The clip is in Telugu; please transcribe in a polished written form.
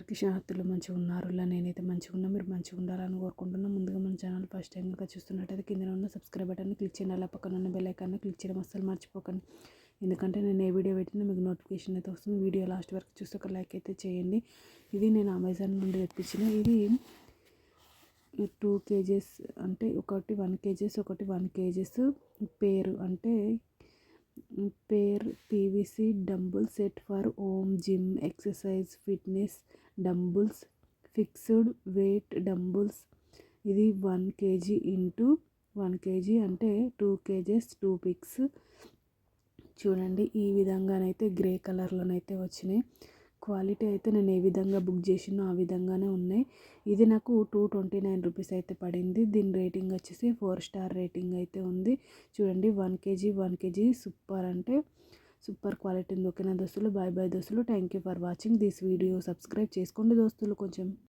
కిషాతులు మంచిగా ఉన్నారులా, నేనైతే మంచిగా ఉన్నా, మీరు మంచిగా ఉండాలని కోరుకుంటున్నాను. ముందుగా మన ఛానల్ ఫస్ట్ టైం కనుక చూస్తున్నట్టయితే కింద ఉన్న సబ్స్క్రైబ్ బటన్ని క్లిక్ చేయండి, అలా పక్కన ఉన్న బెల్ ఐకాన్ని క్లిక్ చేయడం అస్సలు మర్చిపోకండి. ఎందుకంటే నేను ఏ వీడియో పెట్టినా మీకు నోటిఫికేషన్ అయితే వస్తుంది. వీడియో లాస్ట్ వరకు చూస్తే ఒక లైక్ అయితే చేయండి. ఇది నేను అమెజాన్ నుండి తెప్పించిన, ఇది 2 kgs అంటే ఒకటి 1 kgs ఒకటి 1 kgs పేరు అంటే PVC dumbbell set for home gym exercise fitness dumbbells fixed weight dumbbells. ఇది 1 kg ఇంటూ 1 kg అంటే 2 kgs 2 పిక్స్. చూడండి ఈ విధంగానైతే గ్రే కలర్లోనైతే వచ్చినాయి. క్వాలిటీ అయితే నేను ఏ విధంగా బుక్ చేసినో ఆ విధంగానే ఉన్నాయి. ఇది నాకు 229 రూపీస్ అయితే పడింది. దీని రేటింగ్ వచ్చేసి 4 స్టార్ రేటింగ్ అయితే ఉంది. చూడండి 1 kg సూపర్ అంటే సూపర్ క్వాలిటీ ఉంది. ఓకేనా దోస్తులు, బాయ్ బాయ్ దోస్తులు. Thank you for watching this video. Subscribe చేసుకోండి దోస్తులు కొంచెం.